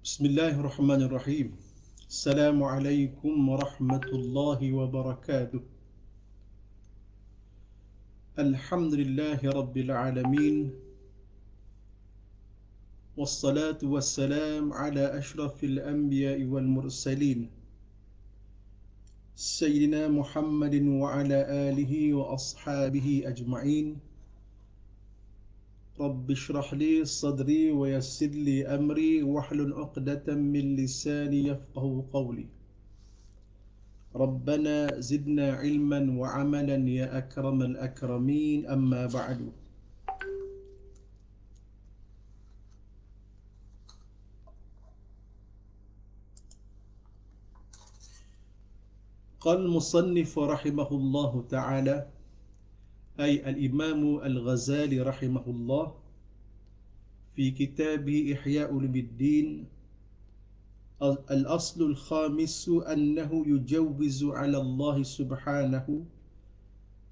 Bismillahirrahmanirrahim. Assalamualaikum warahmatullahi wabarakatuh. Alhamdulillahi rabbil alamin. Wassalatu wassalam ala ashrafil anbiya'i wal mursalin. Sayyidina Muhammadin wa ala alihi wa ashabihi ajma'in. Rabbi shrah li sadri wa yassir li amri wahlul 'uqdatam min lisani yafqahu qawli. ربنا زدنا علما وعملا يا أكرم الأكرمين أما بعد. قال المصنف رحمه الله تعالى أي الإمام الغزالي رحمه الله في كتابه إحياء علوم الدين الأصل الخامس أنه يجوز على الله سبحانه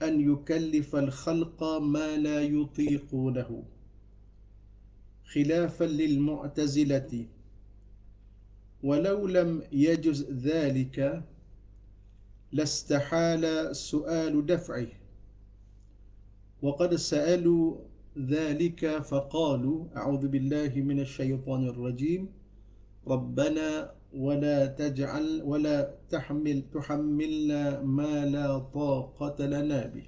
أن يكلف الخلق ما لا يطيقونه خلافا للمعتزلة، ولو لم يجز ذلك لاستحال سؤال دفعه، وقد سألوا ذلك فقالوا أعوذ بالله من الشيطان الرجيم ربنا ولا تحملنا ما لا طاقة لنا به.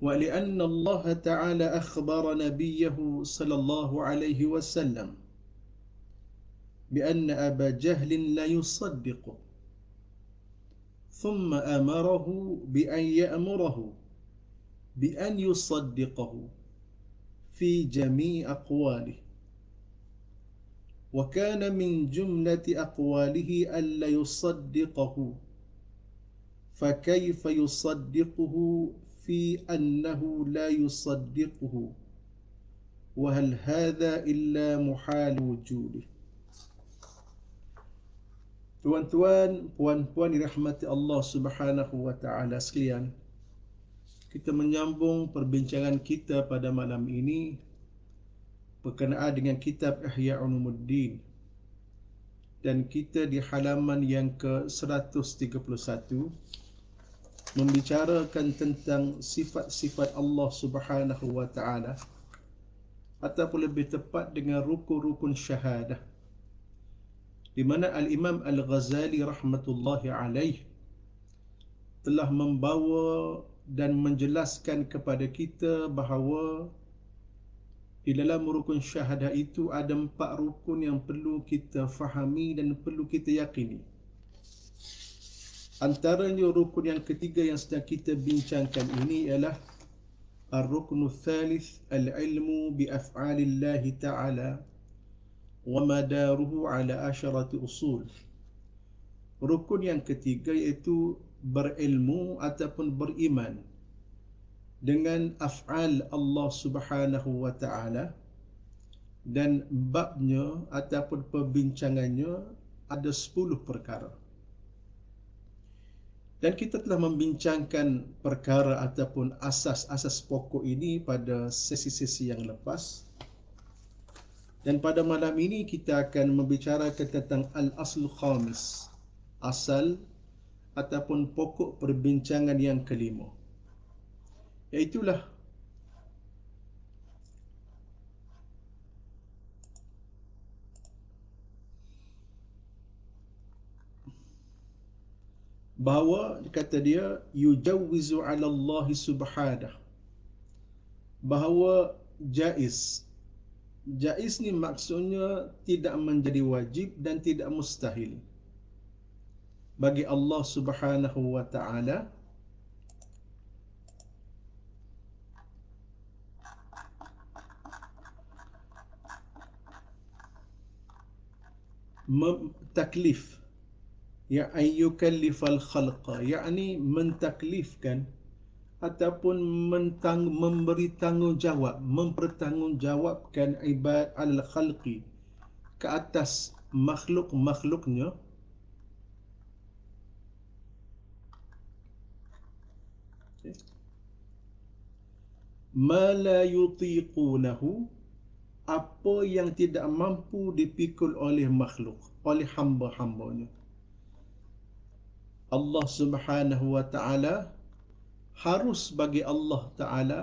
ولأن الله تعالى أخبر نبيه صلى الله عليه وسلم بأن أبا جهل لا يصدقه، ثم أمره بأن يأمره بأن يصدقه في جميع أقواله، وكان من جملة أقواله ألا يصدقه، فكيف يصدقه في أنه لا يصدقه، وهل هذا إلا محال وجوده. Tuan-tuan, puan-puan dirahmati Allah Subhanahu wa taala sekalian, kita menyambung perbincangan kita pada malam ini berkenaan dengan kitab Ihya Ulumuddin, dan kita di halaman yang ke-131 membicarakan tentang sifat-sifat Allah Subhanahu wa taala, ataupun lebih tepat dengan rukun-rukun syahadah, di mana Al-Imam Al-Ghazali rahmatullahi alaih telah membawa dan menjelaskan kepada kita bahawa di dalam rukun syahadah itu ada 4 rukun yang perlu kita fahami dan perlu kita yakini. Antaranya rukun yang ketiga yang sedang kita bincangkan ini ialah Ar-Ruknu Thalith Al-Ilmu Bi-Af'alillahi Ta'ala wa madaruhu ala asharati usul. Rukun yang ketiga iaitu berilmu ataupun beriman dengan af'al Allah Subhanahu wa taala, dan babnya ataupun perbincangannya ada 10 perkara. Dan kita telah membincangkan perkara ataupun asas-asas pokok ini pada sesi-sesi yang lepas. Dan pada malam ini kita akan membicarakan tentang al-asl khamis, asal ataupun pokok perbincangan yang kelima, iaitulah bahawa kata dia yujawwizu 'ala Allah subhanahu, bahawa jaiz. Jaiz ni maksudnya tidak menjadi wajib dan tidak mustahil bagi Allah Subhanahu wa taala taklif, ya ayyukallifal khalqa, yakni mentaklifkan ataupun memberi tanggungjawab, mempertanggungjawabkan ibad al-khalqi, ke atas makhluk-makhluknya, ma la yutiqunahu, apa yang tidak mampu dipikul oleh makhluk, oleh hamba-hambanya. Allah Subhanahu wa taala, harus bagi Allah taala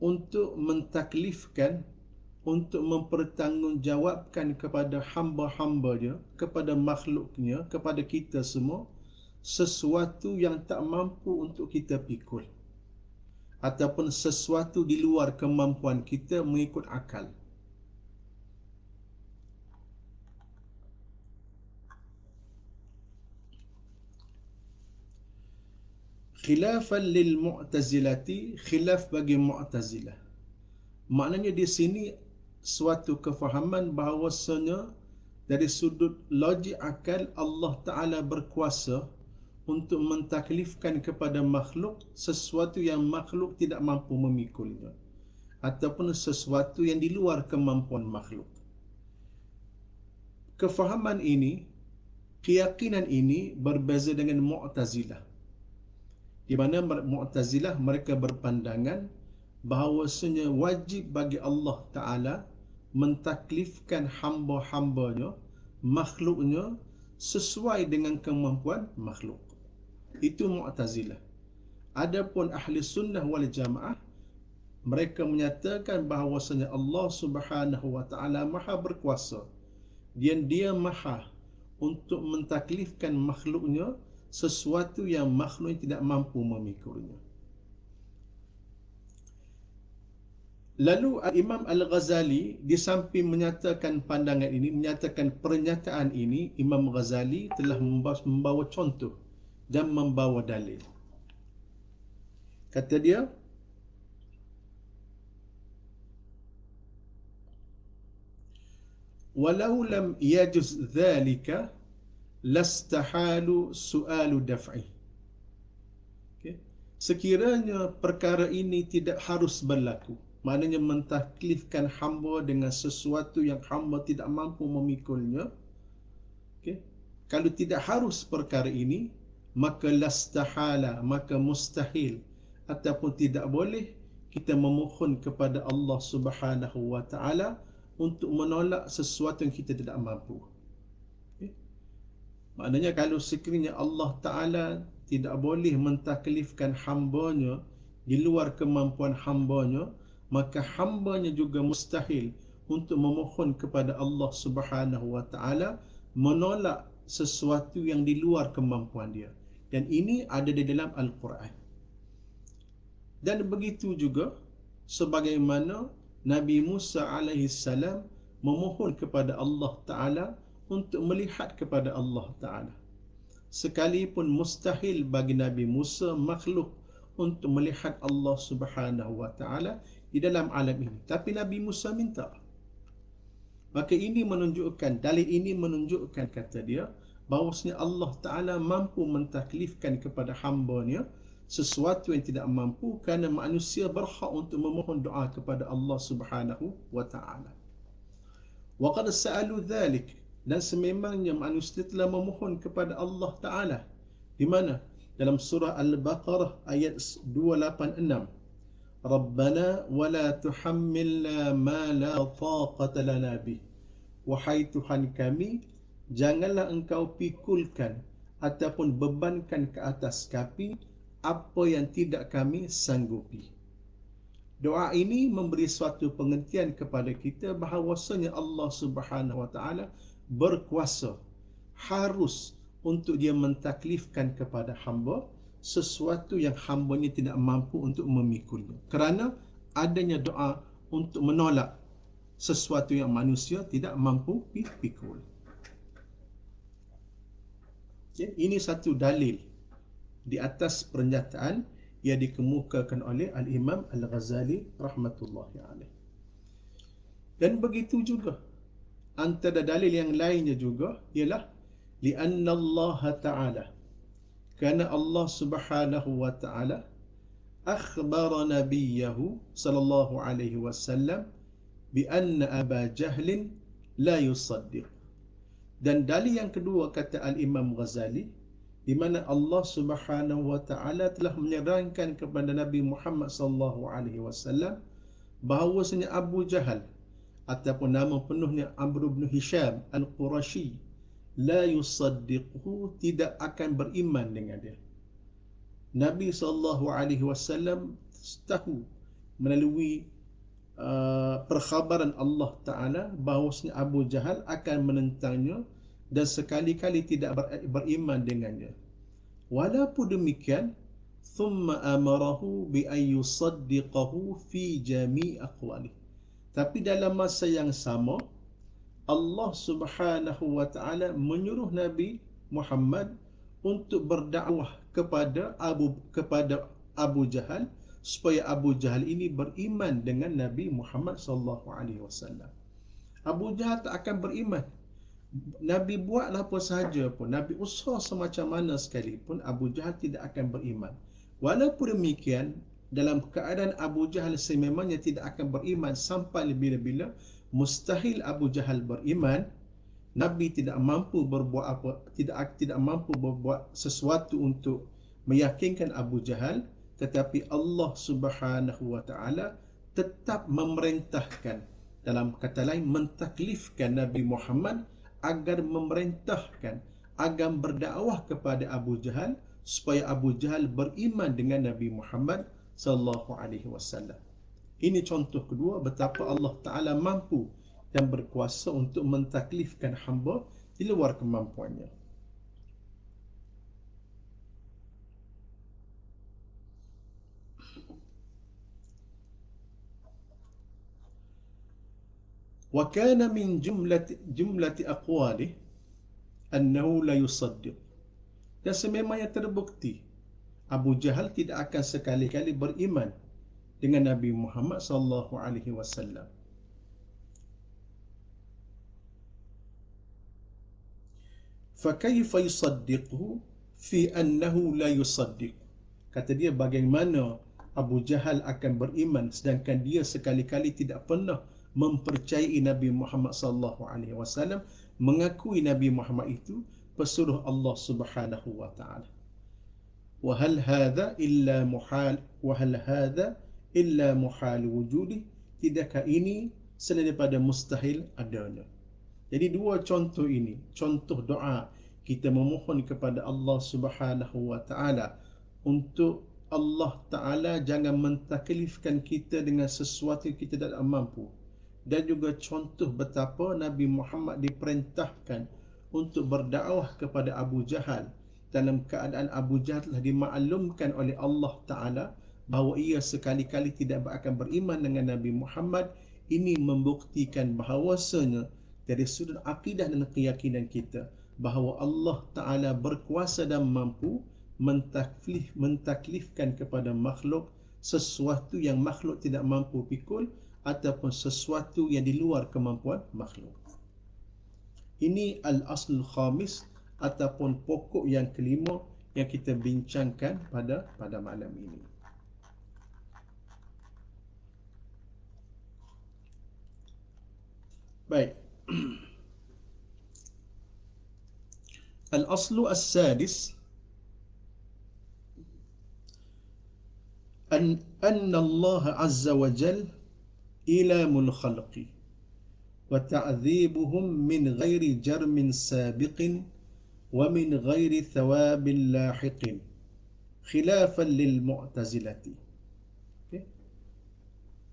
untuk mentaklifkan, untuk mempertanggungjawabkan kepada hamba-hambanya, kepada makhluknya, kepada kita semua, sesuatu yang tak mampu untuk kita pikul, ataupun sesuatu di luar kemampuan kita mengikut akal. Khilafan lil mu'tazilati, khilaf bagi mu'tazilah. Maknanya di sini suatu kefahaman bahawasanya dari sudut logik akal, Allah Ta'ala berkuasa untuk mentaklifkan kepada makhluk sesuatu yang makhluk tidak mampu memikulnya, ataupun sesuatu yang di luar kemampuan makhluk. Kefahaman ini, keyakinan ini berbeza dengan Mu'tazilah, di mana Mu'tazilah mereka berpandangan bahawasanya wajib bagi Allah Ta'ala mentaklifkan hamba-hambanya, makhluknya, sesuai dengan kemampuan makhluk. Itu Mu'tazilah. Adapun Ahli Sunnah wal Jamaah, mereka menyatakan bahawasanya Allah Subhanahu wa taala Maha berkuasa, dan Dia maha untuk mentaklifkan makhluknya sesuatu yang makhluk tidak mampu memikulnya. Lalu Imam Al-Ghazali di samping menyatakan pandangan ini, menyatakan pernyataan ini, Imam Ghazali telah membawa contoh dan membawa dalil. Kata dia, walau lam yajuz dhalika lastahalu su'alu daf'i. Okay. Sekiranya perkara ini tidak harus berlaku, maknanya mentaklifkan hamba dengan sesuatu yang hamba tidak mampu memikulnya. Okay. Kalau tidak harus perkara ini, maka lastahala, maka mustahil ataupun tidak boleh kita memohon kepada Allah Subhanahu wa taala untuk menolak sesuatu yang kita tidak mampu. Okay. Maknanya kalau sekiranya Allah Ta'ala tidak boleh mentaklifkan hambanya di luar kemampuan hambanya, maka hambanya juga mustahil untuk memohon kepada Allah Subhanahu wa taala menolak sesuatu yang di luar kemampuan dia. Dan ini ada di dalam Al-Quran. Dan begitu juga sebagaimana Nabi Musa alaihissalam memohon kepada Allah Ta'ala untuk melihat kepada Allah Ta'ala. Sekalipun mustahil bagi Nabi Musa makhluk untuk melihat Allah Subhanahu wa taala di dalam alam ini, tapi Nabi Musa minta. Maka ini menunjukkan, dalil ini menunjukkan, kata dia, bahawasanya Allah Ta'ala mampu mentaklifkan kepada hamba-Nya sesuatu yang tidak mampu, kerana manusia berhak untuk memohon doa kepada Allah Subhanahu wa taala. Wa qad sa'alu dhalik, dan sememangnya manusia telah memohon kepada Allah Ta'ala. Di mana? Dalam surah Al-Baqarah ayat 286. Rabbana wa la tuhammilna ma la taqata lana bih. Wahai Tuhan kami, janganlah engkau pikulkan ataupun bebankan ke atas kami apa yang tidak kami sanggupi. Doa ini memberi suatu pengertian kepada kita bahawasanya Allah Subhanahu wa taala berkuasa, harus untuk Dia mentaklifkan kepada hamba sesuatu yang hambanya tidak mampu untuk memikulnya, kerana adanya doa untuk menolak sesuatu yang manusia tidak mampu pikul. Okay. Ini satu dalil di atas pernyataan yang dikemukakan oleh Al-Imam Al-Ghazali rahmatullahi alaih. Dan begitu juga antara dalil yang lainnya juga ialah li'anna Allah Ta'ala, kerana Allah Subhanahu wa taala akhbara nabiyahu sallallahu alaihi wasallam bi anna Aba Jahlin la yusaddiq. Dan dalil yang kedua, kata Al-Imam Ghazali, di mana Allah Subhanahu wa taala telah menyerangkan kepada Nabi Muhammad sallallahu alaihi wasallam bahawasanya Abu Jahal ataupun nama penuhnya Amr bin Hisham Al-Qurashi la yusaddiquhu, tidak akan beriman dengan dia. Nabi SAW tahu melalui perkhabaran Allah Ta'ala bahawasanya Abu Jahal akan menentangnya dan sekali-kali tidak beriman dengannya. Walaupun demikian, thumma amarahu bi an yusaddiqahu fi jami' aqwalih. Tapi dalam masa yang sama, Allah Subhanahu wa Ta'ala menyuruh Nabi Muhammad untuk berdakwah kepada Abu Jahal supaya Abu Jahal ini beriman dengan Nabi Muhammad sallallahu alaihi wasallam. Abu Jahal tak akan beriman. Nabi buatlah apa sahaja pun, Nabi usaha semacam mana sekalipun, Abu Jahal tidak akan beriman. Walaupun demikian, dalam keadaan Abu Jahal sememangnya tidak akan beriman sampai bila-bila, mustahil Abu Jahal beriman. Nabi tidak mampu berbuat apa, tidak mampu berbuat sesuatu untuk meyakinkan Abu Jahal, tetapi Allah Subhanahu wa Ta'ala tetap memerintahkan, dalam kata lain mentaklifkan Nabi Muhammad agar memerintahkan, agar berdakwah kepada Abu Jahal supaya Abu Jahal beriman dengan Nabi Muhammad sallallahu alaihi wasallam. Ini contoh kedua betapa Allah Ta'ala mampu dan berkuasa untuk mentaklifkan hamba di luar kemampuannya. Wa kana min jumlati aqwalih annahu la yusaddiq. Dan sememangnya terbukti Abu Jahal tidak akan sekali-kali beriman dengan Nabi Muhammad sallallahu alaihi wasallam. فَكَيْفَ يُصَدِّقُهُ فِي أَنَّهُ لَا يُصَدِّقُ. Kata dia, bagaimana Abu Jahal akan beriman sedangkan dia sekali-kali tidak pernah mempercayai Nabi Muhammad sallallahu alaihi wasallam, mengakui Nabi Muhammad itu pesuruh Allah Subhanahu wa Ta'ala. وَهَلْ هَذَا إِلَّا مُحَالُ وَهَلْ هَذَا إِلَّا مُحَالُ وُجُودِهِ. Tidakkah ini selain daripada mustahil adanya. Jadi dua contoh ini, contoh doa kita memohon kepada Allah Subhanahu wa Ta'ala untuk Allah Ta'ala jangan mentaklifkan kita dengan sesuatu yang kita tidak mampu, dan juga contoh betapa Nabi Muhammad diperintahkan untuk berdakwah kepada Abu Jahal dalam keadaan Abu Jahal telah dimaklumkan oleh Allah Ta'ala bahawa ia sekali-kali tidak akan beriman dengan Nabi Muhammad. Ini membuktikan bahawasanya dari sudut akidah dan keyakinan kita bahawa Allah Ta'ala berkuasa dan mampu mentaklifkan kepada makhluk sesuatu yang makhluk tidak mampu pikul ataupun sesuatu yang di luar kemampuan makhluk. Ini al-aslul khamis ataupun pokok yang kelima yang kita bincangkan pada malam ini. Baik. Al-aslu as-sadis anna Allah azza wa jal ilamul khalqi wa ta'dhibuhum min ghairi jarmin sabiqin wa min ghairi thawabin lahiqin khilafan lil mu'tazilati. Okay.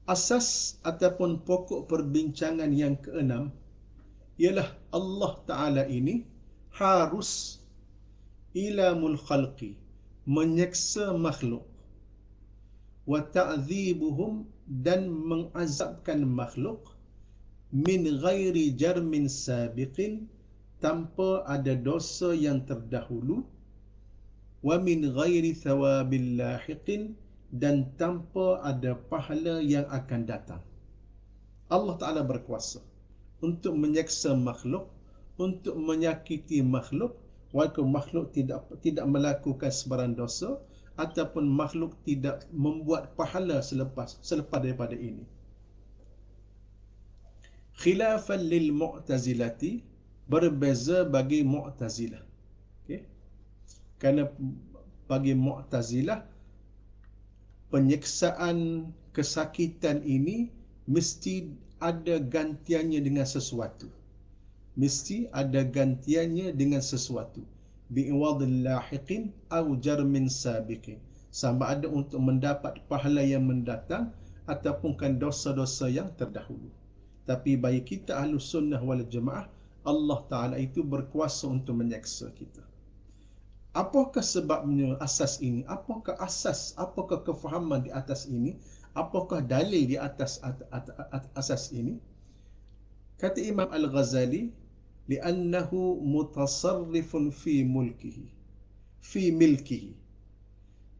Asas ataupun pokok perbincangan yang keenam ialah Allah Ta'ala ini harus ilamul khalqi, menyeksa makhluk, wa ta'dhibuhum, dan mengazabkan makhluk, min ghairi jarmin sabiqin, tanpa ada dosa yang terdahulu, wa min ghairi thawabil lahiqin, dan tanpa ada pahala yang akan datang. Allah Ta'ala berkuasa untuk menyeksa makhluk, untuk menyakiti makhluk, walaupun makhluk tidak melakukan sebarang dosa ataupun makhluk tidak membuat pahala selepas daripada ini. Khilafan lil mu'tazilati, berbeza bagi mu'tazilah. Okay? Kerana bagi mu'tazilah penyiksaan, kesakitan ini mesti ada gantiannya dengan sesuatu. Mesti ada gantiannya dengan sesuatu. Bi'iwadil lahiqin au jarmin sabiqin. Sama ada untuk mendapat pahala yang mendatang ataupun kan dosa-dosa yang terdahulu. Tapi bagi kita Ahlus Sunnah wal Jamaah, Allah Ta'ala itu berkuasa untuk menyeksa kita. Apakah sebabnya asas ini? Apakah asas, apakah kefahaman di atas ini? Apakah dalil di atas asas ini? Kata Imam Al-Ghazali, li'annahu mutasarrifun fi mulkihi, fi milkihi.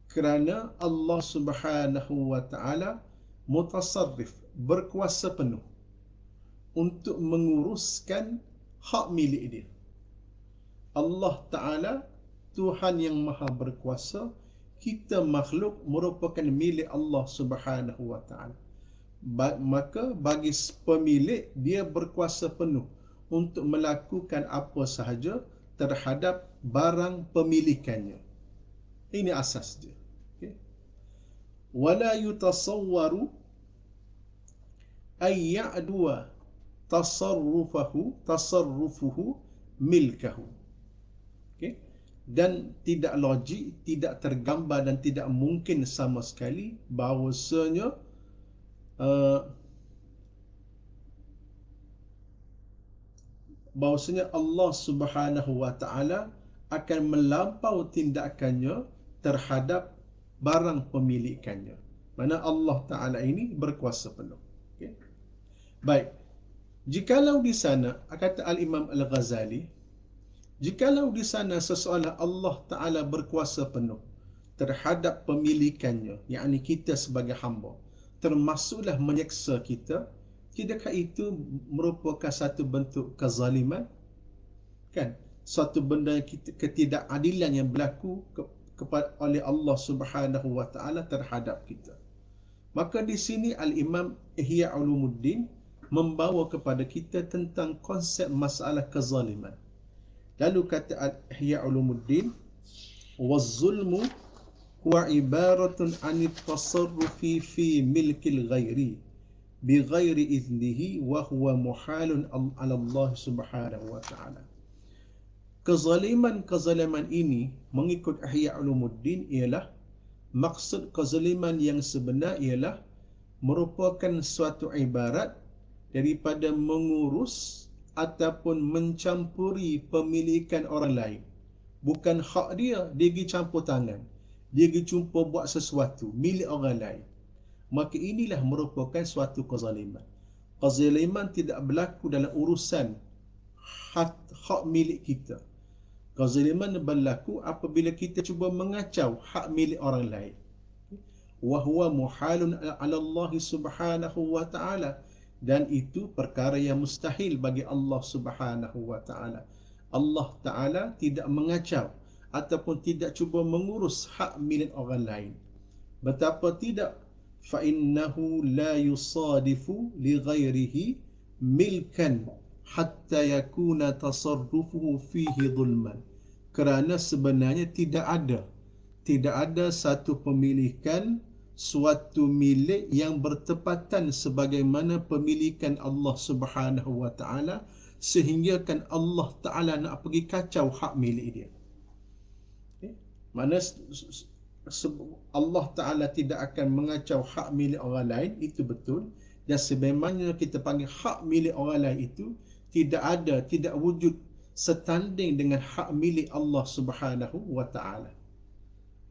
Kerana Allah Subhanahu wa Ta'ala mutasarrif, berkuasa penuh untuk menguruskan hak milik dia. Allah Ta'ala Tuhan yang maha berkuasa, kita makhluk merupakan milik Allah Subhanahu wa Ta'ala. Maka bagi pemilik, dia berkuasa penuh untuk melakukan apa sahaja terhadap barang pemilikannya. Ini asas dia. Okay. Wala yutasawwaru ay ya'dua tasarrufuhu milkahu. Okay. Dan tidak logik, tidak tergambar dan tidak mungkin sama sekali bahawasanya Allah Subhanahu wa Ta'ala akan melampau tindakannya terhadap barang pemilikannya. Mana Allah Ta'ala ini berkuasa penuh. Okay. Baik. Jikalau di sana, kata Al-Imam Al-Ghazali, jikalau di sana seseolah Allah Ta'ala berkuasa penuh terhadap pemilikannya, yakni kita sebagai hamba, termasuklah menyeksa kita, tidakkah itu merupakan satu bentuk kezaliman? Kan? Suatu benda ketidakadilan yang berlaku oleh Allah Subhanahu wa Ta'ala terhadap kita. Maka di sini Al-Imam Ihya Ulumuddin membawa kepada kita tentang konsep masalah kezaliman. Lalu kata Ihya Ulumuddin, "Waz-zulmu huwa ibaratun 'anit tasarrufi fi milkil ghairi bi ghairi idnihi wa huwa muhalun 'ala Allah Subhanahu wa Ta'ala." Kezaliman ini mengikut Ihya Ulumuddin ialah, maksud kezaliman yang sebenar ialah merupakan suatu ibarat daripada mengurus ataupun mencampuri pemilikan orang lain. Bukan hak dia, dia pergi campur tangan, dia pergi cuba buat sesuatu milik orang lain. Maka inilah merupakan suatu kezaliman. Kezaliman tidak berlaku dalam urusan hak milik kita. Kezaliman berlaku apabila kita cuba mengacau hak milik orang lain. Wa huwa muhalun 'ala Allah Subhanahu wa Ta'ala, dan itu perkara yang mustahil bagi Allah Subhanahu wa Ta'ala. Allah Ta'ala tidak mengacau ataupun tidak cuba mengurus hak milik orang lain. Betapa tidak, fa innahu la yusadifu li ghairihi milkan hatta yakuna tasarrufuhu fihi zulman. Kerana sebenarnya tidak ada satu pemilikan, suatu milik yang bertepatan sebagaimana pemilikan Allah Subhanahu wa Ta'ala, sehingga kan Allah Ta'ala nak pergi kacau hak milik dia. Okay. Mana Allah Ta'ala tidak akan mengacau hak milik orang lain, itu betul. Dan sebagaimana kita panggil hak milik orang lain itu tidak wujud setanding dengan hak milik Allah Subhanahu wa Ta'ala.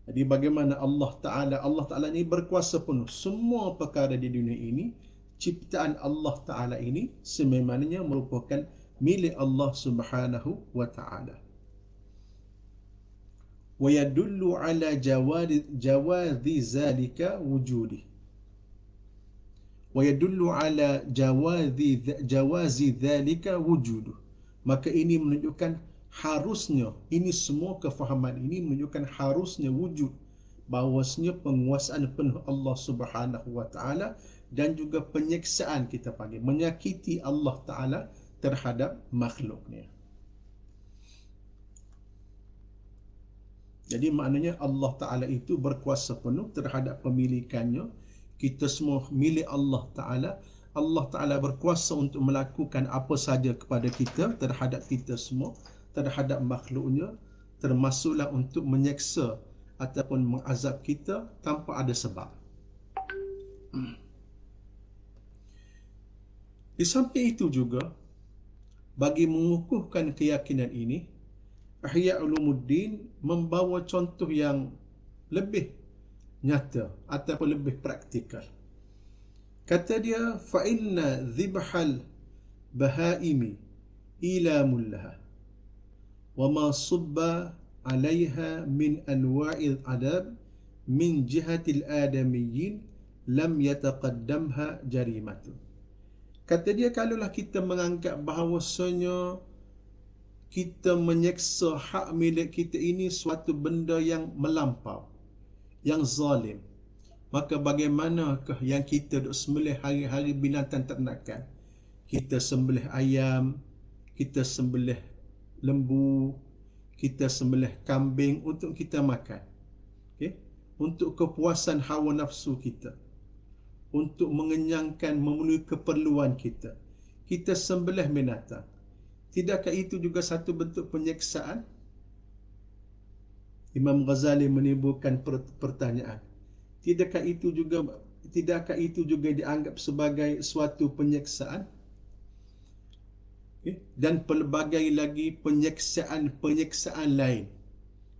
Jadi bagaimana Allah Ta'ala ini berkuasa penuh. Semua perkara di dunia ini, ciptaan Allah Ta'ala ini sememangnya merupakan milik Allah Subhanahu wa Ta'ala. Wa yadullu ala jawazi zalika wujudi. Wa yadullu ala jawazi zalika wujudu. Maka ini menunjukkan harusnya, ini semua kefahaman ini menunjukkan harusnya wujud, bahawasanya penguasaan penuh Allah Subhanahu wa Ta'ala dan juga penyiksaan, kita panggil menyakiti Allah Ta'ala terhadap makhluknya. Jadi maknanya Allah Ta'ala itu berkuasa penuh terhadap pemilikannya. Kita semua milik Allah Ta'ala. Allah Ta'ala berkuasa untuk melakukan apa saja kepada kita, terhadap kita semua, terhadap makhluknya, termasuklah untuk menyeksa ataupun mengazab kita tanpa ada sebab. Di samping itu juga, bagi mengukuhkan keyakinan ini, Ihya Ulumuddin membawa contoh yang lebih nyata ataupun lebih praktikal. Kata dia, fa inna dhibhal bahaimi ilamun laha wa ma subba 'alayha min anwa'il adab min jihatil adamiyyin lam yataqaddamha jarimatu. Kata dia, kalaulah kita menganggap bahawasanya kita menyeksa hak milik kita ini suatu benda yang melampau, yang zalim, maka bagaimanakah yang kita duk sembelih hari-hari binatang ternakan? Kita sembelih ayam, kita sembelih lembu, kita sembelih kambing untuk kita makan. Okay? Untuk kepuasan hawa nafsu kita, untuk mengenyangkan, memenuhi keperluan kita, kita sembelih binatang. Tidakkah itu juga satu bentuk penyeksaan? Imam Ghazali menimbulkan pertanyaan. Tidakkah itu juga dianggap sebagai suatu penyeksaan? Okay? Dan pelbagai lagi penyeksaan lain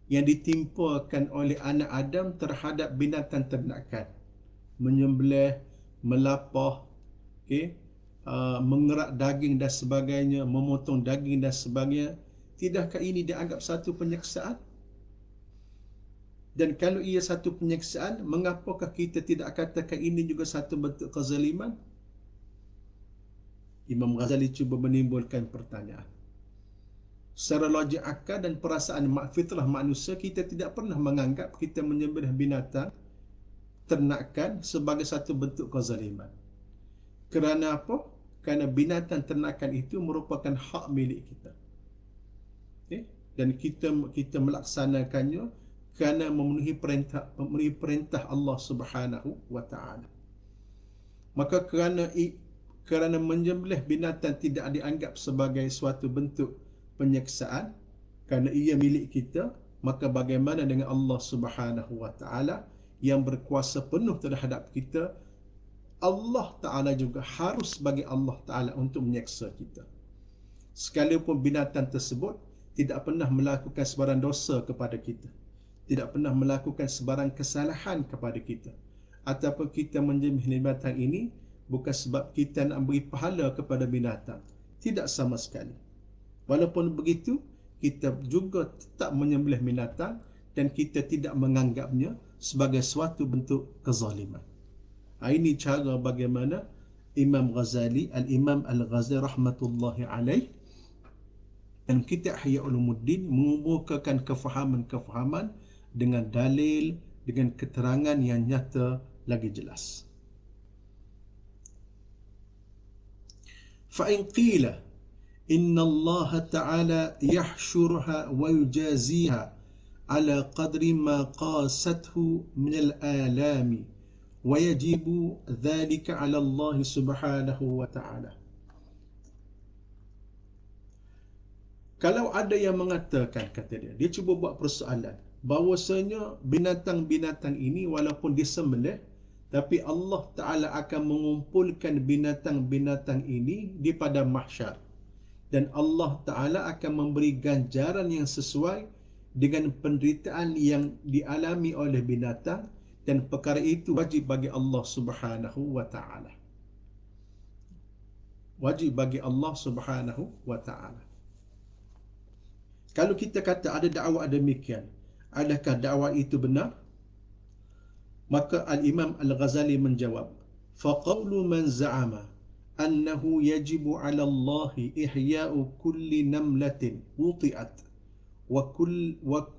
yang ditimpakan oleh anak Adam terhadap binatang ternakan. Menyembelih, melapah, okay? Mengerak daging dan sebagainya, memotong daging dan sebagainya. Tidakkah ini dianggap satu penyeksaan? Dan kalau ia satu penyeksaan, mengapakah kita tidak katakan ini juga satu bentuk kezaliman? Imam Ghazali cuba menimbulkan pertanyaan. Secara logik akal dan perasaan fitrah manusia, kita tidak pernah menganggap kita menyembelih binatang ternakan sebagai satu bentuk kezaliman. Kerana apa? Kerana binatang ternakan itu merupakan hak milik kita. Okay? Dan kita melaksanakannya kerana memenuhi perintah Allah Subhanahu wa Ta'ala. Maka kerana menyembelih binatang tidak dianggap sebagai suatu bentuk penyeksaan, kerana ia milik kita, maka bagaimana dengan Allah Subhanahu wa Ta'ala yang berkuasa penuh terhadap kita? Allah Ta'ala juga harus bagi Allah Ta'ala untuk menyeksa kita. Sekalipun binatang tersebut tidak pernah melakukan sebarang dosa kepada kita, tidak pernah melakukan sebarang kesalahan kepada kita, ataupun kita menyembelih binatang ini bukan sebab kita nak beri pahala kepada binatang, tidak sama sekali. Walaupun begitu, kita juga tetap menyembelih binatang dan kita tidak menganggapnya sebagai suatu bentuk kezaliman. Ini cara bagaimana Imam Ghazali, Al-Imam Al-Ghazali rahmatullahi alaih, dan kita Ihya Ulumuddin mengemukakan kefahaman-kefahaman dengan dalil, dengan keterangan yang nyata lagi jelas. فَإِنْ قِيلَ إِنَّ اللَّهَ تَعَالَى يَحْشُرُهَا وَيُجَازِيهَا عَلَى قَدْرِ مَا قَاسَتْهُ مِنَ الْآلَامِ وَيَجِبُ ذَلِكَ عَلَى اللَّهِ سُبْحَانَهُ وَتَعَالَى. Kalau ada yang mengatakan, kata dia cuba buat persoalan, bahawasanya binatang-binatang ini walaupun disembelih, tapi Allah Ta'ala akan mengumpulkan binatang-binatang ini di padang mahsyar, dan Allah Ta'ala akan memberi ganjaran yang sesuai dengan penderitaan yang dialami oleh binatang, dan perkara itu wajib bagi Allah Subhanahu wa Ta'ala. Wajib bagi Allah Subhanahu wa Ta'ala. Kalau kita kata ada dakwah demikian, adakah dakwah itu benar? Maka Al-Imam Al-Ghazali menjawab, فَقَوْلُ مَنْ زَعَمَ أَنَّهُ يَجِبُ عَلَى اللَّهِ إِحْيَاءُ كُلِّ نَمْلَةٍ وُطِئَتْ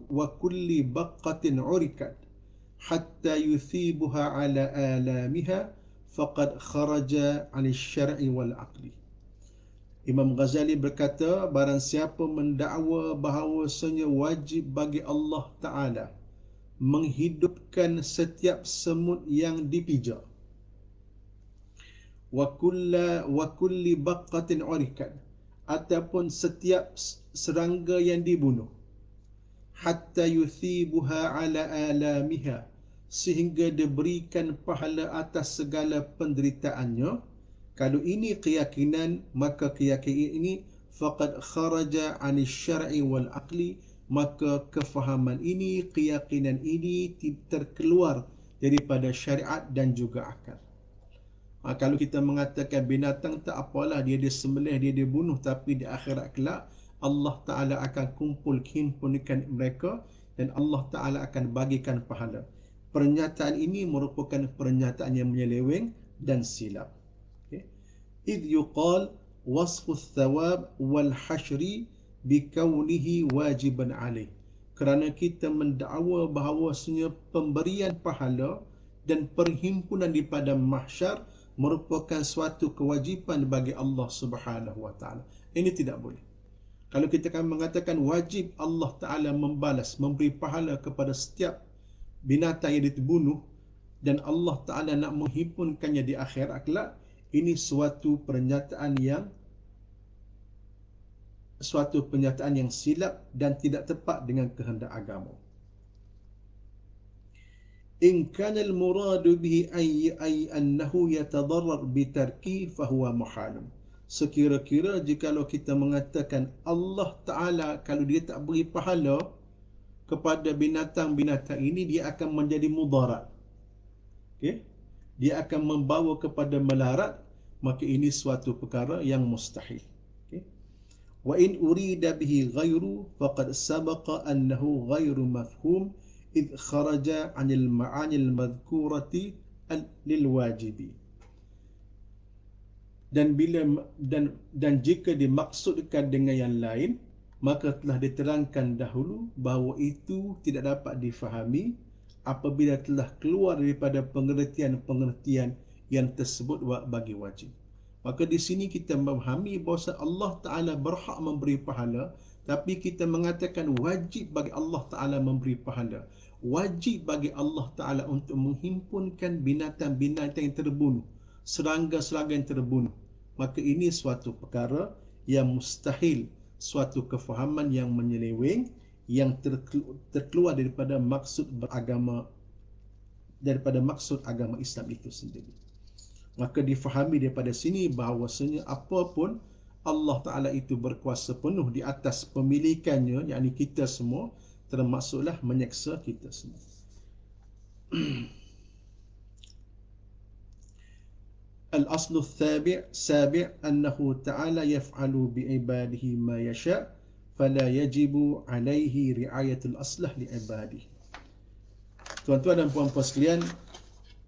وَكُلِّ بَقَّةٍ عُرِكَتْ حَتَّى يُثِيبُهَا عَلَى آلَامِهَا فَقَدْ خَرَجَ عَنِ الشَّرْعِ وَالْعَقْلِ. Imam Ghazali berkata, barang siapa mendakwa bahawasanya wajib bagi Allah Ta'ala menghidupkan setiap semut yang dipijak, wa kulli baqqatin urikat, ataupun setiap serangga yang dibunuh, hatta yuthibuha ala alamiha, sehingga diberikan pahala atas segala penderitaannya. Kalau ini keyakinan, maka keyakinan ini faqad kharaja 'anil syar'i wal aqli, maka kefahaman ini, keyakinan ini terkeluar daripada syariat dan juga akal. Kalau kita mengatakan binatang tak apalah, dia disembelih, dia dibunuh, tapi di akhirat kelak Allah Ta'ala akan himpunkan mereka dan Allah Ta'ala akan bagikan pahala. Pernyataan ini merupakan pernyataan yang menyeleweng dan silap. إذ يقال وصف الثواب والحشر بكونه واجبا عليه. Kerana kita mendakwa bahawasanya pemberian pahala dan perhimpunan di pada mahsyar merupakan suatu kewajipan bagi Allah Subhanahu wa taala. Ini tidak boleh. Kalau kita akan mengatakan wajib Allah Taala membalas, memberi pahala kepada setiap binatang yang dibunuh dan Allah Taala nak menghimpunkannya di akhirat kelak, ini suatu pernyataan yang silap dan tidak tepat dengan kehendak agama. In kana al-muradu bihi ay annahu yatadarrar bitarki fahuwa muhalun. Sekira-kira jikalau kita mengatakan Allah Ta'ala kalau dia tak beri pahala kepada binatang-binatang ini, dia akan menjadi mudarat. Okay? Dia akan membawa kepada melarat, maka ini suatu perkara yang mustahil. Okay? Wa in urida bihi ghairu faqad sabaqa annahu ghairu mafhum id kharaja 'anil ma'anil madhkurati lil wajibi. Dan jika dimaksudkan dengan yang lain, maka telah diterangkan dahulu bahawa itu tidak dapat difahami apabila telah keluar daripada pengertian-pengertian yang tersebut bagi wajib. Maka di sini kita memahami bahawa Allah Ta'ala berhak memberi pahala, tapi kita mengatakan wajib bagi Allah Ta'ala memberi pahala. Wajib bagi Allah Ta'ala untuk menghimpunkan binatang-binatang yang terbunuh, serangga-serangga yang terbunuh. Maka ini suatu perkara yang mustahil, suatu kefahaman yang menyeleweng, yang terkeluar daripada maksud beragama, daripada maksud agama Islam itu sendiri. Maka difahami daripada sini bahawasanya apapun Allah Ta'ala itu berkuasa penuh di atas pemilikannya, yakni kita semua, termasuklah menyeksa kita semua. الأصل السابع أنه تعالى يفعل بعباده ما يشاء فلا يجب عليه رعاية الأصلح لعباده. Tuan-tuan dan puan-puan sekalian,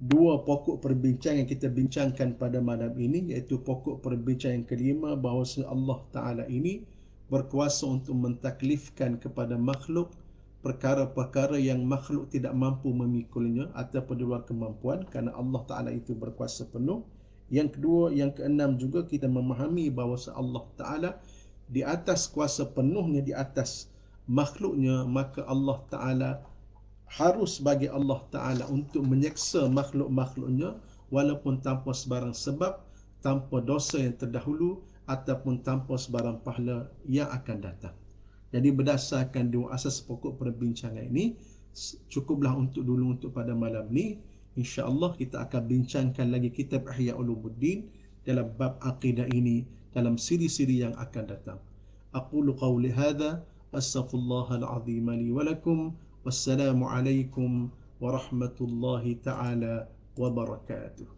dua pokok perbincangan yang kita bincangkan pada malam ini, iaitu pokok perbincangan yang kelima bahawa Allah Ta'ala ini berkuasa untuk mentaklifkan kepada makhluk perkara-perkara yang makhluk tidak mampu memikulnya ataupun di luar kemampuan, kerana Allah Ta'ala itu berkuasa penuh. Yang kedua, yang keenam juga kita memahami bahawa Allah Ta'ala di atas kuasa penuhnya di atas makhluknya, maka Allah Ta'ala harus bagi Allah Ta'ala untuk menyeksa makhluk-makhluknya walaupun tanpa sebarang sebab, tanpa dosa yang terdahulu ataupun tanpa sebarang pahala yang akan datang. Jadi berdasarkan dua asas pokok perbincangan ini, cukuplah dulu untuk pada malam ni. InsyaAllah kita akan bincangkan lagi kitab Ihya Ulumuddin dalam bab akidah ini dalam siri-siri yang akan datang. Aqulu qawli hadha, astaghfirullahal azim li wa lakum. Wassalamu alaikum warahmatullahi ta'ala wabarakatuh.